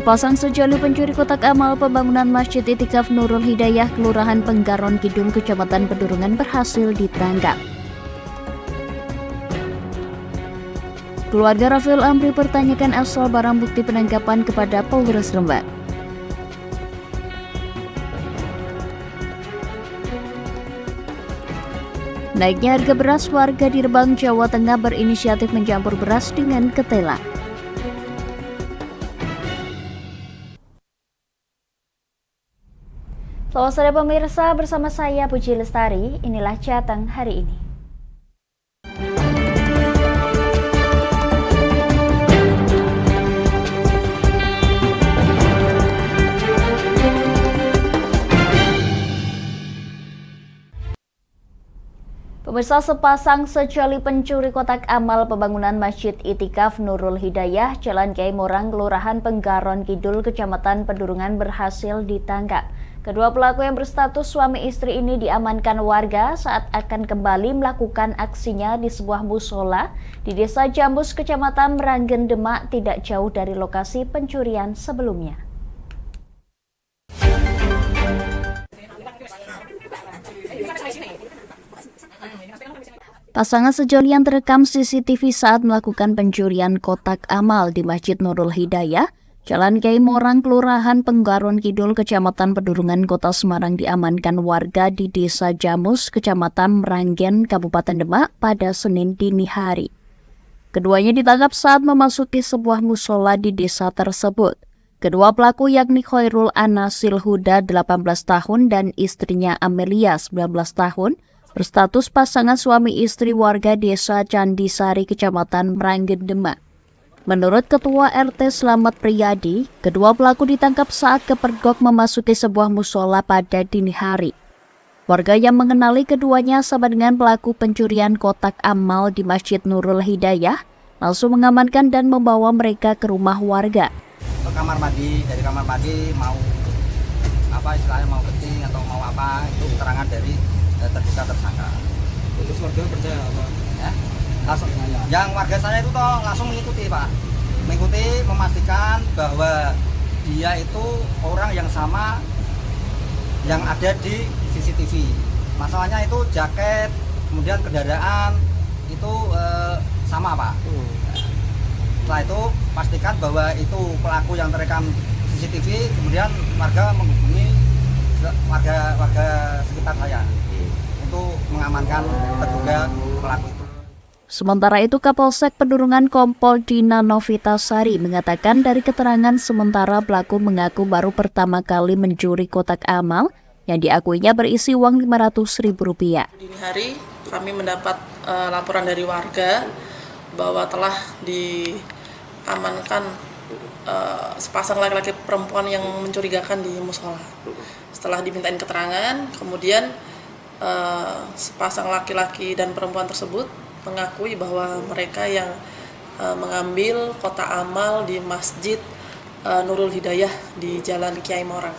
Sepasang sejoli pencuri kotak amal pembangunan Masjid Itikaf Nurul Hidayah, Kelurahan Penggaron Kidul, Kecamatan Pedurungan berhasil ditangkap. Keluarga Rafael Amri pertanyakan asal barang bukti penangkapan kepada Polres Rembang. Naiknya harga beras, warga di Rembang, Jawa Tengah berinisiatif mencampur beras dengan ketela. Selamat sore pemirsa, bersama saya Puji Lestari, inilah Jateng hari ini. Pemirsa, sepasang sejoli pencuri kotak amal pembangunan Masjid Itikaf Nurul Hidayah, Jalan Kiai Morang, Kelurahan Penggaron Kidul, Kecamatan Pedurungan berhasil ditangkap. Kedua pelaku yang berstatus suami istri ini diamankan warga saat akan kembali melakukan aksinya di sebuah musola di Desa Jambus, Kecamatan Meranggen, Demak, tidak jauh dari lokasi pencurian sebelumnya. Pasangan sejoli yang terekam CCTV saat melakukan pencurian kotak amal di Masjid Nurul Hidayah, Jalan Kiai Morang, Kelurahan Penggaron Kidul, Kecamatan Pedurungan, Kota Semarang diamankan warga di Desa Jamus, Kecamatan Meranggen, Kabupaten Demak pada Senin dini hari. Keduanya ditangkap saat memasuki sebuah musola di desa tersebut. Kedua pelaku yakni Khairul Anasil Huda 18 tahun dan istrinya Amelia 19 tahun, berstatus pasangan suami istri warga Desa Candisari, Kecamatan Meranggen, Demak. Menurut Ketua RT Slamet Priyadi, kedua pelaku ditangkap saat kepergok memasuki sebuah musola pada dini hari. Warga yang mengenali keduanya sama dengan pelaku pencurian kotak amal di Masjid Nurul Hidayah langsung mengamankan dan membawa mereka ke rumah warga. Ke kamar mandi, dari kamar mandi mau apa istilahnya, mau kencing atau mau apa, itu keterangan dari terduga tersangka. Terus warga percaya apa? Ya? Langsung, yang warga saya itu toh langsung mengikuti, Pak, mengikuti, memastikan bahwa dia itu orang yang sama yang ada di CCTV. Masalahnya itu jaket, kemudian kendaraan itu sama, Pak. Setelah itu pastikan bahwa itu pelaku yang terekam CCTV, kemudian warga menghubungi warga sekitar saya untuk mengamankan terduga pelaku itu. Sementara itu, Kapolsek Pedurungan Kompol Dina Novitasari mengatakan dari keterangan sementara pelaku mengaku baru pertama kali mencuri kotak amal yang diakuinya berisi uang Rp500.000. Dini hari kami mendapat laporan dari warga bahwa telah diamankan sepasang laki-laki perempuan yang mencurigakan di musola. Setelah dimintain keterangan, kemudian sepasang laki-laki dan perempuan tersebut mengakui bahwa mereka yang mengambil kotak amal di Masjid Nurul Hidayah di Jalan Kiai Morang.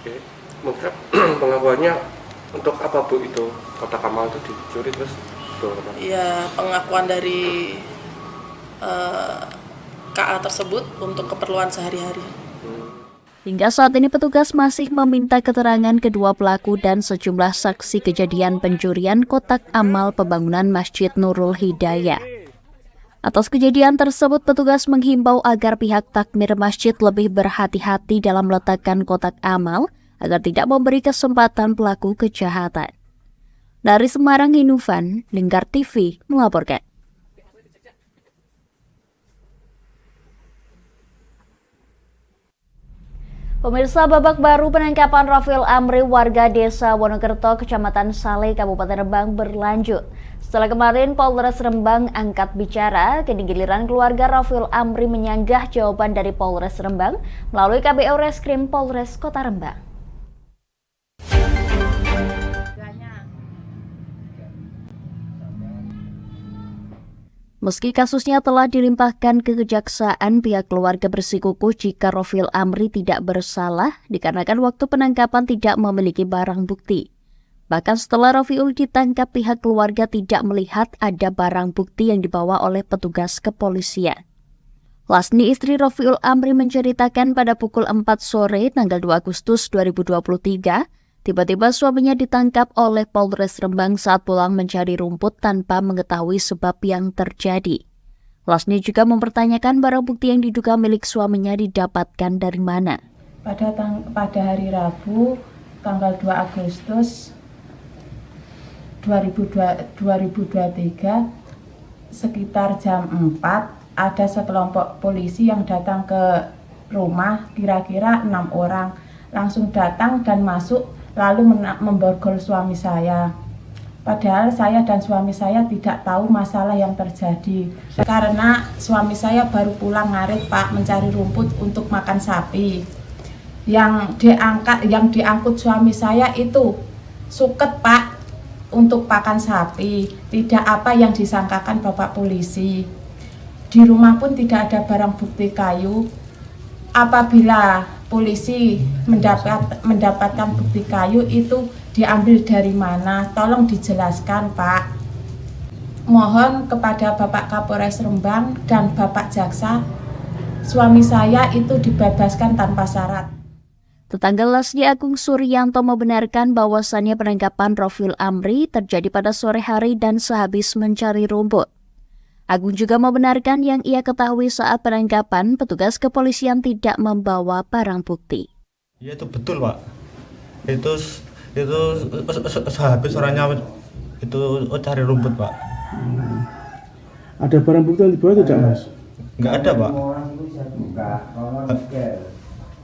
Oke. Mungkin pengakuannya untuk apa, Bu, itu kotak amal itu dicuri terus? Ya, pengakuan dari KA tersebut untuk keperluan sehari-hari. Hingga saat ini petugas masih meminta keterangan kedua pelaku dan sejumlah saksi kejadian pencurian kotak amal pembangunan Masjid Nurul Hidayah. Atas kejadian tersebut, petugas menghimbau agar pihak takmir masjid lebih berhati-hati dalam meletakkan kotak amal agar tidak memberi kesempatan pelaku kejahatan. Dari Semarang, Hinufan, Lingkar TV melaporkan. Pemirsa, babak baru penangkapan Rafael Amri warga Desa Wonokerto, Kecamatan Saleh, Kabupaten Rembang berlanjut. Setelah kemarin Polres Rembang angkat bicara, kini giliran keluarga Rafael Amri menyanggah jawaban dari Polres Rembang melalui KBO Reskrim Polres Kota Rembang. Meski kasusnya telah dilimpahkan ke kejaksaan, pihak keluarga bersikukuh jika Rafael Amri tidak bersalah dikarenakan waktu penangkapan tidak memiliki barang bukti. Bahkan setelah Rafiul ditangkap, pihak keluarga tidak melihat ada barang bukti yang dibawa oleh petugas kepolisian. Lasni, istri Rofiul Amri, menceritakan pada pukul 4 sore tanggal 2 Agustus 2023, tiba-tiba suaminya ditangkap oleh Polres Rembang saat pulang mencari rumput tanpa mengetahui sebab yang terjadi. Lasni juga mempertanyakan barang bukti yang diduga milik suaminya didapatkan dari mana. Pada hari Rabu, tanggal 2 Agustus 2023, sekitar jam 4, ada sekelompok polisi yang datang ke rumah, kira-kira 6 orang. Langsung datang dan masuk, lalu memborgol suami saya. Padahal saya dan suami saya tidak tahu masalah yang terjadi. Karena suami saya baru pulang ngarit, Pak, mencari rumput untuk makan sapi. Yang diangkut suami saya itu suket, Pak, untuk pakan sapi. Tidak apa yang disangkakan Bapak polisi. Di rumah pun tidak ada barang bukti kayu. Apabila polisi mendapatkan bukti kayu itu diambil dari mana? Tolong dijelaskan, Pak. Mohon kepada Bapak Kapolres Rembang dan Bapak Jaksa, suami saya itu dibebaskan tanpa syarat. Tetangga Lasni, Agung Suryanto, membenarkan bahwasannya penangkapan Rofiul Amri terjadi pada sore hari dan sehabis mencari rumput. Agung juga membenarkan yang ia ketahui saat penangkapan petugas kepolisian tidak membawa barang bukti. Iya, itu betul, Pak. Itu sehabis orangnya itu cari rumput, Pak. Ada barang bukti yang dibawa tidak, Mas? Nggak ada, Pak.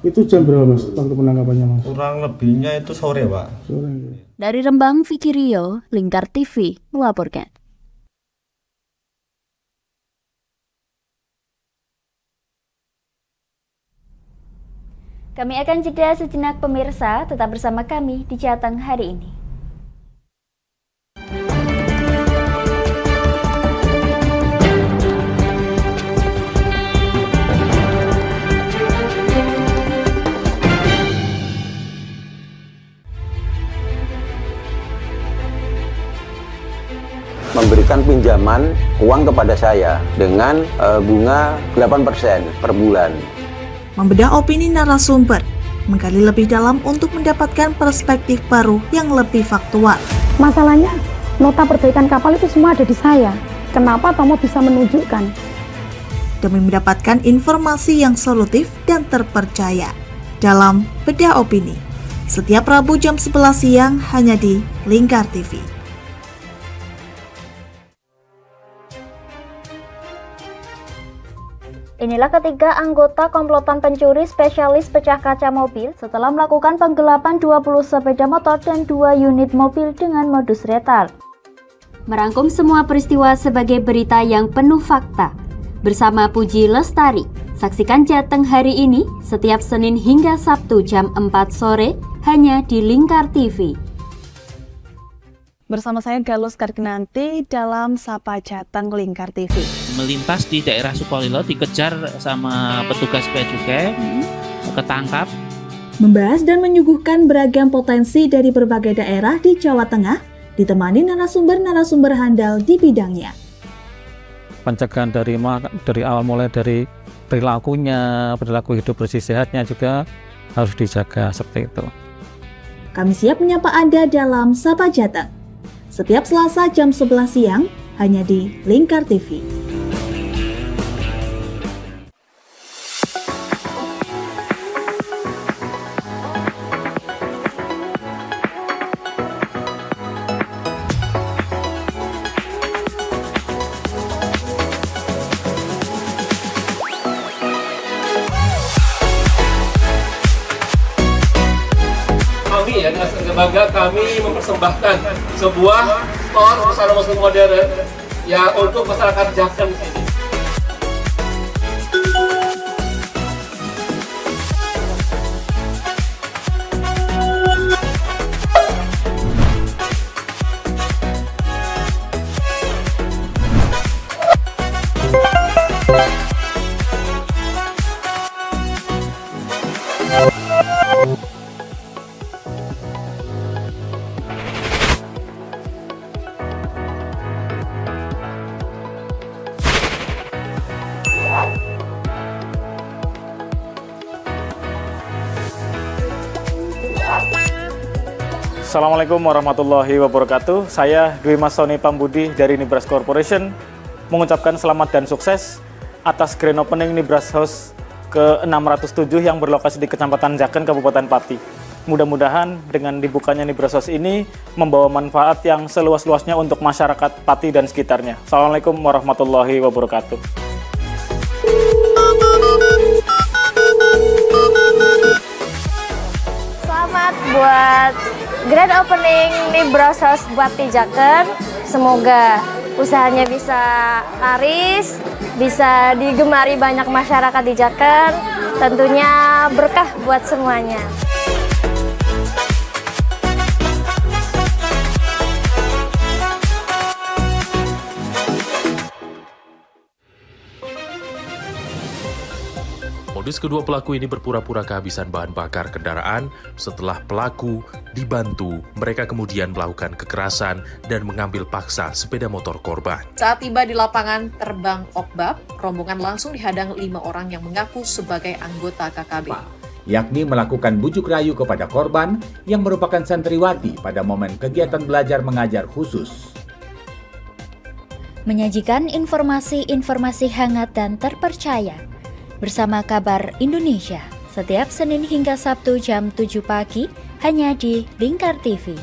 Itu jam berapa, Mas, waktu penangkapannya, Mas? Kurang lebihnya itu sore, Pak. Sore. Dari Rembang, Vicky Rio, Lingkar TV, melaporkan. Kami akan jeda sejenak pemirsa, tetap bersama kami di Jateng hari ini. Memberikan pinjaman uang kepada saya dengan bunga 8% per bulan. Membedah opini narasumber, menggali lebih dalam untuk mendapatkan perspektif baru yang lebih faktual. Masalahnya, nota perbaikan kapal itu semua ada di saya. Kenapa Tomo bisa menunjukkan? Demi mendapatkan informasi yang solutif dan terpercaya dalam Bedah Opini. Setiap Rabu jam 11 siang hanya di Lingkar TV. Inilah ketiga anggota komplotan pencuri spesialis pecah kaca mobil setelah melakukan penggelapan 20 sepeda motor dan 2 unit mobil dengan modus retal. Merangkum semua peristiwa sebagai berita yang penuh fakta. Bersama Puji Lestari, saksikan Jateng hari ini setiap Senin hingga Sabtu jam 4 sore hanya di Lingkar TV. Bersama saya Galus Karkinanti dalam Sapa Jateng Lingkar TV. Melintas di daerah Sukolilo dikejar sama petugas bea cukai, ketangkap. Membahas dan menyuguhkan beragam potensi dari berbagai daerah di Jawa Tengah, ditemani narasumber-narasumber handal di bidangnya. Pencegahan dari awal mulai dari perilaku hidup bersih sehatnya juga harus dijaga seperti itu. Kami siap menyapa Anda dalam Sapa Jateng. Setiap Selasa jam 11 siang hanya di Lingkar TV. Kami ya dengan bangga kami mempersembahkan sebuah store busana muslim modern ya untuk masyarakat Jateng sini. Assalamualaikum warahmatullahi wabarakatuh. Saya Dwi Mas Sony Pambudi dari Nibras Corporation mengucapkan selamat dan sukses atas grand opening Nibras House ke-607 yang berlokasi di Kecamatan Jaken, Kabupaten Pati. Mudah-mudahan dengan dibukanya Nibras House ini membawa manfaat yang seluas-luasnya untuk masyarakat Pati dan sekitarnya. Assalamualaikum warahmatullahi wabarakatuh. Selamat buat grand opening Nibras House Pati Jaken. Semoga usahanya bisa laris, bisa digemari banyak masyarakat di Jaken. Tentunya berkah buat semuanya. Modus kedua pelaku ini berpura-pura kehabisan bahan bakar kendaraan. Setelah pelaku dibantu, mereka kemudian melakukan kekerasan dan mengambil paksa sepeda motor korban. Saat tiba di lapangan terbang Okbab, rombongan langsung dihadang 5 orang yang mengaku sebagai anggota KKB. Yakni melakukan bujuk rayu kepada korban yang merupakan santriwati pada momen kegiatan belajar mengajar khusus. Menyajikan informasi-informasi hangat dan terpercaya bersama Kabar Indonesia setiap Senin hingga Sabtu jam 7 pagi hanya di Lingkar TV.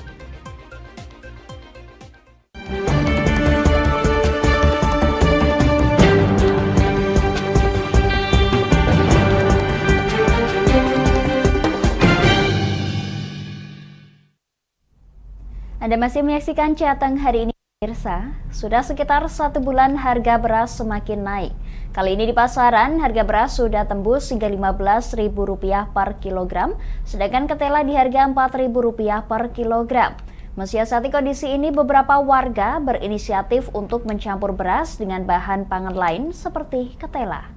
Anda masih menyaksikan Jateng hari ini. Pemirsa, sudah sekitar 1 bulan harga beras semakin naik. Kali ini di pasaran, harga beras sudah tembus hingga Rp15.000 per kilogram, sedangkan ketela di harga Rp4.000 per kilogram. Mensiasati kondisi ini, beberapa warga berinisiatif untuk mencampur beras dengan bahan pangan lain seperti ketela.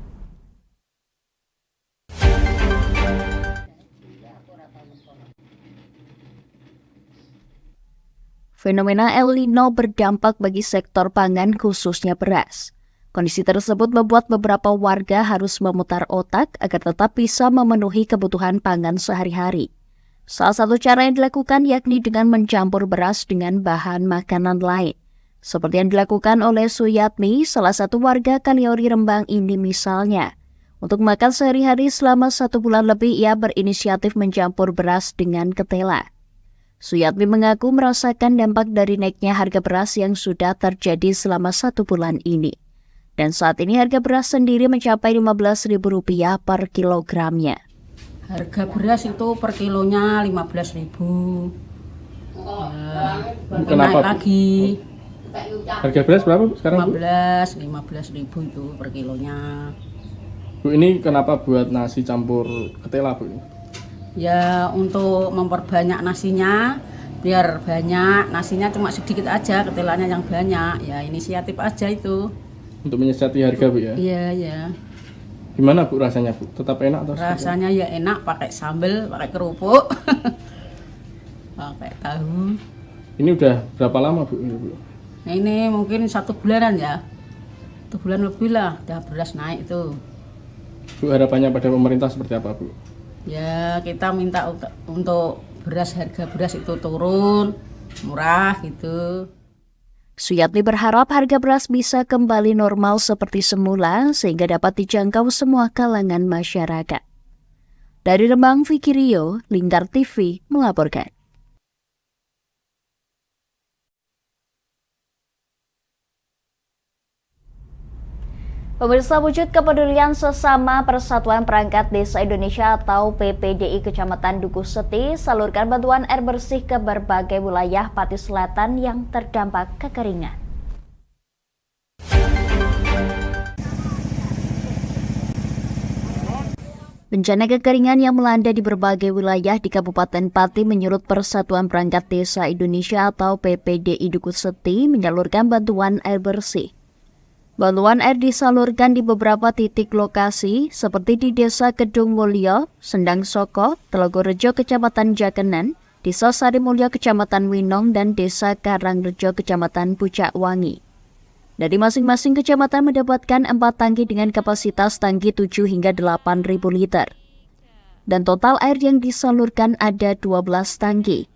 Fenomena El Nino berdampak bagi sektor pangan khususnya beras. Kondisi tersebut membuat beberapa warga harus memutar otak agar tetap bisa memenuhi kebutuhan pangan sehari-hari. Salah satu cara yang dilakukan yakni dengan mencampur beras dengan bahan makanan lain. Seperti yang dilakukan oleh Suyatmi, salah satu warga Kaliori Rembang ini misalnya. Untuk makan sehari-hari selama 1 bulan lebih, ia berinisiatif mencampur beras dengan ketela. Suyatmi mengaku merasakan dampak dari naiknya harga beras yang sudah terjadi selama 1 bulan ini. Dan saat ini harga beras sendiri mencapai Rp15.000 per kilogramnya. Harga beras itu per kilonya 15.000. Kenapa? Naik lagi. Harga beras berapa sekarang, Bu? 15.000 itu per kilonya. Bu, ini kenapa buat nasi campur ketela, Bu? Ya untuk memperbanyak nasinya, biar banyak, nasinya cuma sedikit aja, ketelanya yang banyak. Ya inisiatif aja itu. Untuk menyiasati harga, Bu, ya? Iya, ya. Gimana, Bu, rasanya, Bu? Tetap enak atau rasanya ya enak, pakai sambal, pakai kerupuk, pakai tahu. Ini udah berapa lama, Bu? Nah, ini mungkin 1 bulanan ya. 1 bulan lebih lah, udah beras naik itu. Bu, harapannya pada pemerintah seperti apa, Bu? Ya kita minta untuk beras, harga beras itu turun, murah gitu. Suyatmi berharap harga beras bisa kembali normal seperti semula sehingga dapat dijangkau semua kalangan masyarakat. Dari Rembang, Vicky Rio, Lingkar TV melaporkan. Pemirsa, wujud kepedulian sesama Persatuan Perangkat Desa Indonesia atau PPDI Kecamatan Dukuh Seti salurkan bantuan air bersih ke berbagai wilayah Pati Selatan yang terdampak kekeringan. Bencana kekeringan yang melanda di berbagai wilayah di Kabupaten Pati menyurut Persatuan Perangkat Desa Indonesia atau PPDI Dukuh Seti menyalurkan bantuan air bersih. Bantuan air disalurkan di beberapa titik lokasi seperti di Desa Kedung Mulyo, Sendang Soko, Telogorejo Kecamatan Jakenan, Desa Sari Mulyo Kecamatan Winong, dan Desa Karangrejo Kecamatan Pucak Wangi. Dari masing-masing kecamatan mendapatkan 4 tangki dengan kapasitas tangki 7 hingga 8.000 liter. Dan total air yang disalurkan ada 12 tangki.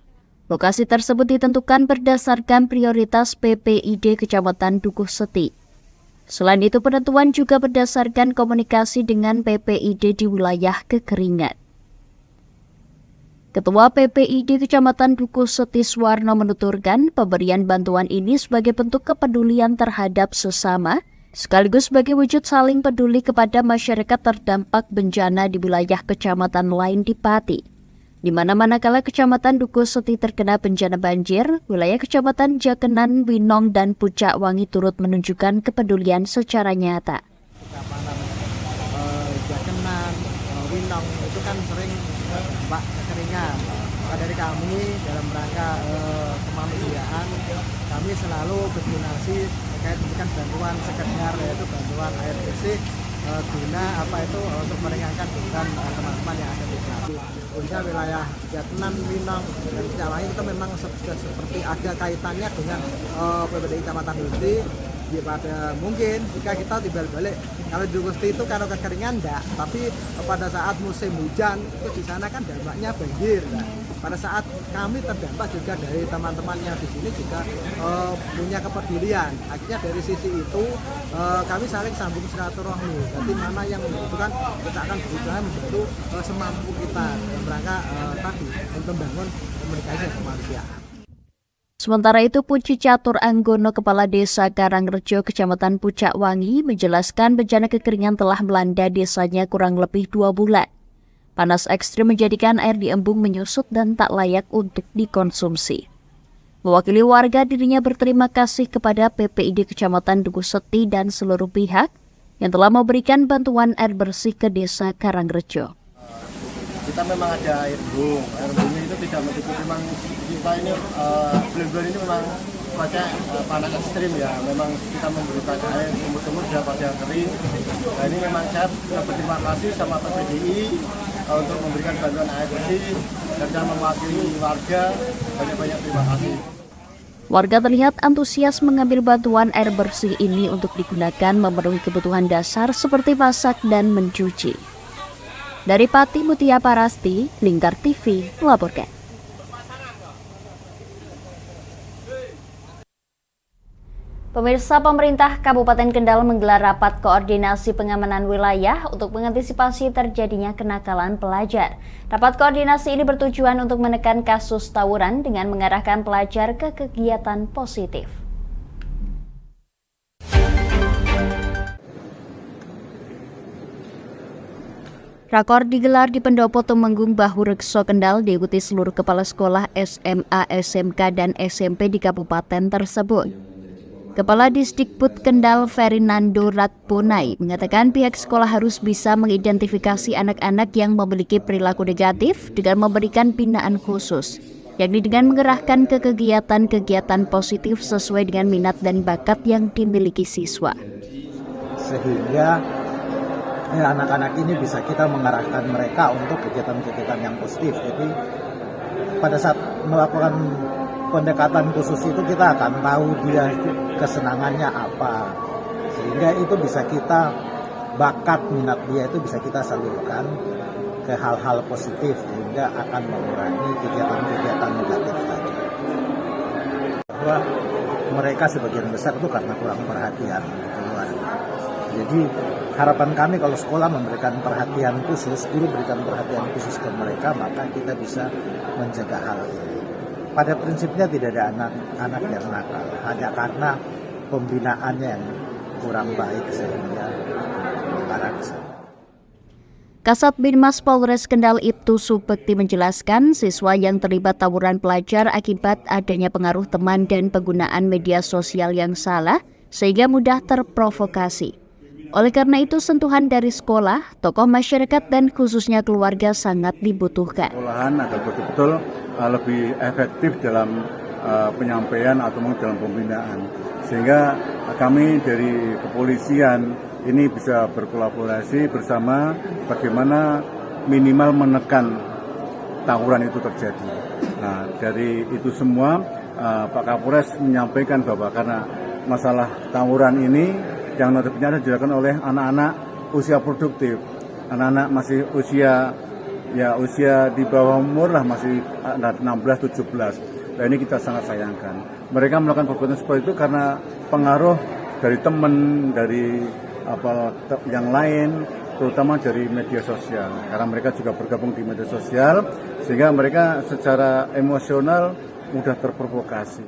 Lokasi tersebut ditentukan berdasarkan prioritas PPID Kecamatan Dukuh Seti. Selain itu, penentuan juga berdasarkan komunikasi dengan PPID di wilayah kekeringan. Ketua PPID Kecamatan Dukuh Seti Suwarno menuturkan pemberian bantuan ini sebagai bentuk kepedulian terhadap sesama, sekaligus sebagai wujud saling peduli kepada masyarakat terdampak bencana di wilayah kecamatan lain di Pati. Di mana manakala Kecamatan Dukuh Seti terkena bencana banjir, wilayah Kecamatan Jakenan, Winong, dan Pucak Wangi turut menunjukkan kepedulian secara nyata. Jakenan, Winong itu kan sering dampak kekeringan. Maka dari kami dalam rangka kemanusiaan, kami selalu berdonasi terkait dengan bantuan sekedar, yaitu bantuan air bersih, guna untuk meringankan beban teman-teman yang ada di sana. Sehingga wilayah Jakenan, Winong, dan Pucak Wangi itu memang seperti ada kaitannya dengan PPDI Kecamatan Dukuh. Pada mungkin jika kita timbal balik, kalau di Dukuh Seti itu kalau kekeringan enggak, tapi pada saat musim hujan itu di sana kan dampaknya banjir. Pada saat kami terdampak juga dari teman-teman yang di sini juga punya kepedulian. Akhirnya dari sisi itu kami saling sambung silaturahmi. Jadi mana yang membutuhkan kita akan berusaha membantu semampu kita dalam rangka tadi untuk membangun komunikasi kemanusiaan. Sementara itu, Puji Catur Anggono, Kepala Desa Karangrejo, Kecamatan Pucak Wangi, menjelaskan bencana kekeringan telah melanda desanya kurang lebih 2 bulan. Panas ekstrim menjadikan air di embung menyusut dan tak layak untuk dikonsumsi. Mewakili warga, dirinya berterima kasih kepada PPID Kecamatan Dukuh Seti dan seluruh pihak yang telah memberikan bantuan air bersih ke Desa Karangrejo. Kita memang ada air embung. Air embung itu tidak mendukung, memang kita ini bulan-bulan ini memang cuaca panas ekstrim ya. Memang kita memberikan air, sumur-sumur sudah pada kering. Nah ini memang saya berterima kasih sama PPDI untuk memberikan bantuan air bersih, dan mewakili warga banyak-banyak terima kasih. Warga terlihat antusias mengambil bantuan air bersih ini untuk digunakan memenuhi kebutuhan dasar seperti masak dan mencuci. Dari Pati, Mutia Parasti, Lingkar TV melaporkan. Pemirsa, pemerintah Kabupaten Kendal menggelar rapat koordinasi pengamanan wilayah untuk mengantisipasi terjadinya kenakalan pelajar. Rapat koordinasi ini bertujuan untuk menekan kasus tawuran dengan mengarahkan pelajar ke kegiatan positif. Rakor digelar di Pendopo Tumenggung Bahurekso Kendal, diikuti seluruh kepala sekolah SMA, SMK, dan SMP di kabupaten tersebut. Kepala Disdikbud Kendal Ferinando Ratponai mengatakan pihak sekolah harus bisa mengidentifikasi anak-anak yang memiliki perilaku negatif dengan memberikan binaan khusus, yakni dengan mengerahkan ke kegiatan-kegiatan positif sesuai dengan minat dan bakat yang dimiliki siswa. Sehingga anak-anak ini bisa kita mengarahkan mereka untuk kegiatan-kegiatan yang positif. Jadi pada saat melakukan pendekatan khusus itu kita akan tahu dia kesenangannya apa, sehingga itu bisa kita bakat minat dia itu bisa kita salurkan ke hal-hal positif, sehingga akan mengurangi kegiatan-kegiatan negatif tadi. Bahwa mereka sebagian besar itu karena kurang perhatian keluarga. Jadi harapan kami kalau sekolah memberikan perhatian khusus, guru berikan perhatian khusus ke mereka, maka kita bisa menjaga hal ini. Pada prinsipnya tidak ada anak-anak yang nakal, hanya karena pembinaannya yang kurang baik sehingga mengarah ke sana. Kasat Binmas Polres Kendal Ibtu Subekti menjelaskan siswa yang terlibat tawuran pelajar akibat adanya pengaruh teman dan penggunaan media sosial yang salah sehingga mudah terprovokasi. Oleh karena itu, sentuhan dari sekolah, tokoh masyarakat, dan khususnya keluarga sangat dibutuhkan. Sekolahan agar betul-betul lebih efektif dalam penyampaian atau dalam pembinaan. Sehingga kami dari kepolisian ini bisa berkolaborasi bersama bagaimana minimal menekan tawuran itu terjadi. Nah, dari itu semua Pak Kapolres menyampaikan bahwa karena masalah tawuran ini yang notabene dilakukan oleh anak-anak usia produktif, anak-anak masih usia di bawah umur lah, masih 16-17. Nah, ini kita sangat sayangkan. Mereka melakukan perbuatan seperti itu karena pengaruh dari teman, dari yang lain, terutama dari media sosial. Karena mereka juga bergabung di media sosial, sehingga mereka secara emosional mudah terprovokasi.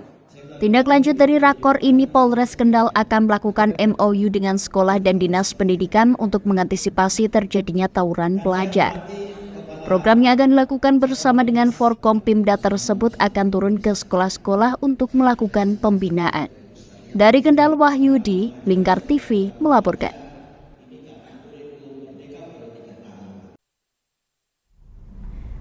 Tindak lanjut dari rakor ini, Polres Kendal akan melakukan MOU dengan sekolah dan dinas pendidikan untuk mengantisipasi terjadinya tawuran pelajar. Program yang akan dilakukan bersama dengan Forkompimda tersebut akan turun ke sekolah-sekolah untuk melakukan pembinaan. Dari Kendal, Wahyudi, Lingkar TV melaporkan.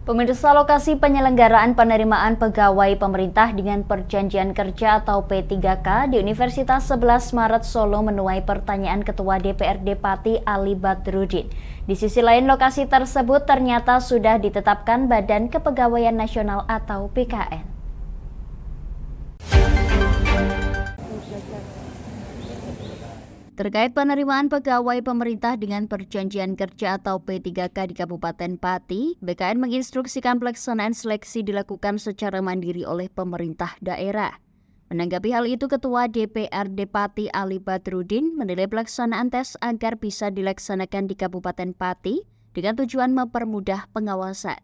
Pemirsa, lokasi penyelenggaraan penerimaan pegawai pemerintah dengan perjanjian kerja atau P3K di Universitas 11 Maret Solo menuai pertanyaan Ketua DPRD Pati Ali Badrudin. Di sisi lain, lokasi tersebut ternyata sudah ditetapkan Badan Kepegawaian Nasional atau BKN. Terkait penerimaan pegawai pemerintah dengan perjanjian kerja atau P3K di Kabupaten Pati, BKN menginstruksikan pelaksanaan seleksi dilakukan secara mandiri oleh pemerintah daerah. Menanggapi hal itu, Ketua DPRD Pati Ali Badrudin menilai pelaksanaan tes agar bisa dilaksanakan di Kabupaten Pati dengan tujuan mempermudah pengawasan.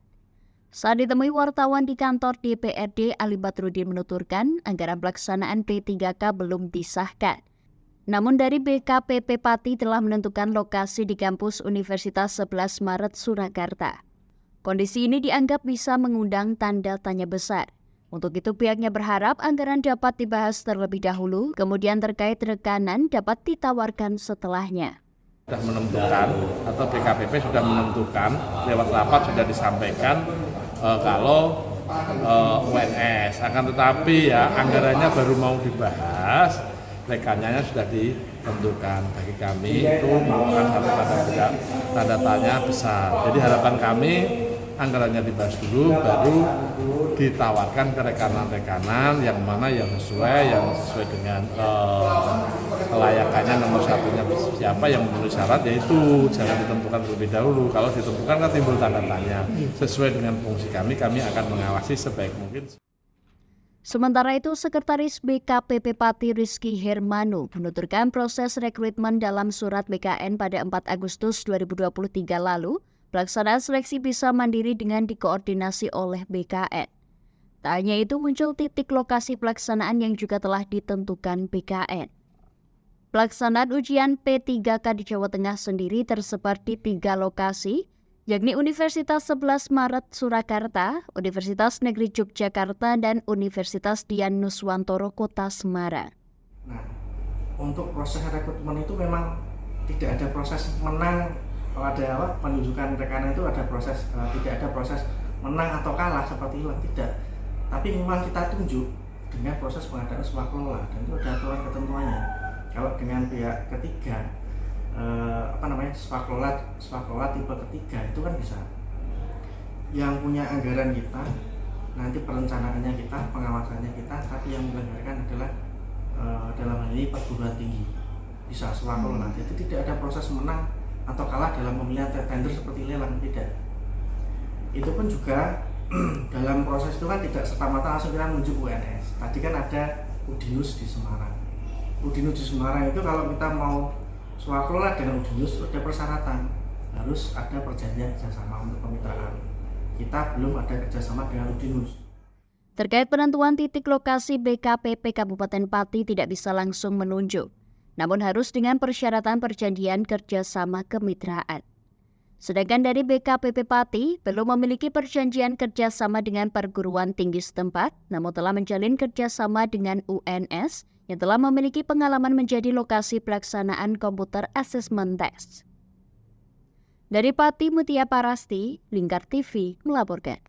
Saat ditemui wartawan di kantor DPRD, Ali Badrudin menuturkan anggaran pelaksanaan P3K belum disahkan. Namun dari BKPP Pati telah menentukan lokasi di kampus Universitas 11 Maret Surakarta. Kondisi ini dianggap bisa mengundang tanda tanya besar. Untuk itu pihaknya berharap anggaran dapat dibahas terlebih dahulu, kemudian terkait rekanan dapat ditawarkan setelahnya. Sudah menentukan atau BKPP sudah menentukan, lewat rapat sudah disampaikan kalau UNS, akan tetapi ya anggarannya baru mau dibahas, rekannya sudah ditentukan. Bagi kami itu merupakan satu tanda tanya besar. Jadi harapan kami anggarannya dibahas dulu, baru ditawarkan ke rekanan-rekanan yang mana yang sesuai dengan kelayakannya. Nomor satunya siapa yang memenuhi syarat, yaitu jangan ditentukan terlebih dahulu. Kalau ditentukan kan timbul tanda tanya. Sesuai dengan fungsi kami akan mengawasi sebaik mungkin. Sementara itu, Sekretaris BKPP Pati Rizky Hermanu menuturkan proses rekrutmen dalam surat BKN pada 4 Agustus 2023 lalu, pelaksanaan seleksi bisa mandiri dengan dikoordinasi oleh BKN. Tak hanya itu, muncul titik lokasi pelaksanaan yang juga telah ditentukan BKN. Pelaksanaan ujian P3K di Jawa Tengah sendiri tersebar di 3 lokasi, yakni Universitas 11 Maret Surakarta, Universitas Negeri Yogyakarta, dan Universitas Dian Nuswantoro Kota Semarang. Nah, untuk proses rekrutmen itu memang tidak ada proses menang. Kalau ada penunjukan rekanan itu ada proses, tidak ada proses menang atau kalah seperti itu, tidak. Tapi memang kita tunjuk dengan proses pengadaan swakelola, dan itu ada aturan ketentuannya. Kalau dengan pihak ketiga, swakelola tipe ketiga itu kan bisa. Yang punya anggaran kita, nanti perencanaannya kita, pengawasannya kita, tapi yang menyelenggarakan adalah dalam hal ini perguruan tinggi, bisa swakelola. Jadi tidak ada proses menang atau kalah dalam pemilihan tender seperti lelang, tidak. Itu pun juga dalam proses itu kan tidak serta-merta langsung kita menuju UNS. Tadi kan ada Udinus di Semarang. Udinus di Semarang itu kalau kita mau swakelola dengan Udinus ada persyaratan, harus ada perjanjian kerjasama untuk kemitraan. Kita belum ada kerjasama dengan Udinus. Terkait penentuan titik lokasi, BKPP Kabupaten Pati tidak bisa langsung menunjuk, namun harus dengan persyaratan perjanjian kerjasama kemitraan. Sedangkan dari BKPP Pati belum memiliki perjanjian kerjasama dengan perguruan tinggi setempat, namun telah menjalin kerjasama dengan UNS yang telah memiliki pengalaman menjadi lokasi pelaksanaan komputer assessment test. Dari Pati, Mutia Parasti, Lingkar TV melaporkan.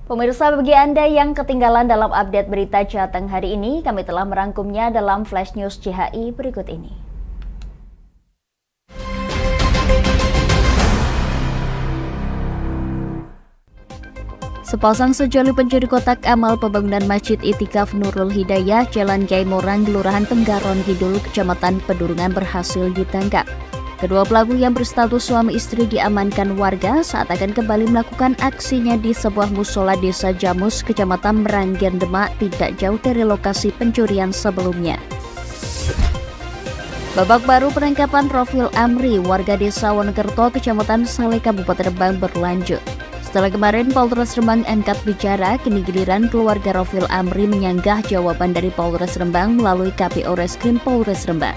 Pemirsa, bagi Anda yang ketinggalan dalam update berita Jateng hari ini, kami telah merangkumnya dalam Flash News CHI berikut ini. Sepasang sejoli pencuri kotak amal pembangunan Masjid Itikaf Nurul Hidayah, Jalan Kiai Morang, Kelurahan Tenggaron Kidul, Kecamatan Pedurungan berhasil ditangkap. Kedua pelaku yang berstatus suami istri diamankan warga saat akan kembali melakukan aksinya di sebuah musola desa Jamus, Kecamatan Meranggen, Demak, tidak jauh dari lokasi pencurian sebelumnya. Babak baru penangkapan Rofil Amri, warga desa Wonokerto, Kecamatan Saleh, Kabupaten Rembang berlanjut. Setelah kemarin Polres Rembang angkat bicara, kini giliran keluarga Rofil Amri menyanggah jawaban dari Polres Rembang melalui KPO Reskrim Polres Rembang.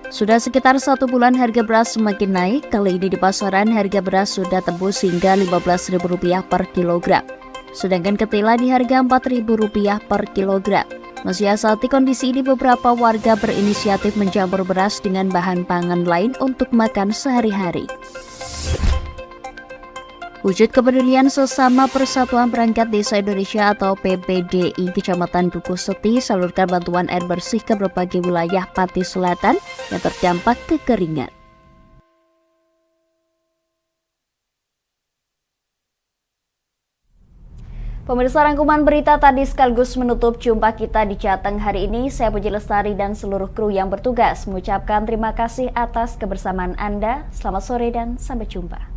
Sudah sekitar 1 bulan harga beras semakin naik. Kali ini di pasaran harga beras sudah tembus hingga Rp15.000 per kilogram. Sedangkan ketela di harga Rp4.000 per kilogram. Mensiasati kondisi ini, beberapa warga berinisiatif mencampur beras dengan bahan pangan lain untuk makan sehari-hari. Wujud kepedulian sesama Persatuan Perangkat Desa Indonesia atau PPDI Kecamatan Dukuh Seti salurkan bantuan air bersih ke berbagai wilayah Pati Selatan yang terdampak kekeringan. Pemirsa, rangkuman berita tadi sekaligus menutup jumpa kita di Jateng hari ini. Saya Puji Lestari dan seluruh kru yang bertugas mengucapkan terima kasih atas kebersamaan Anda. Selamat sore dan sampai jumpa.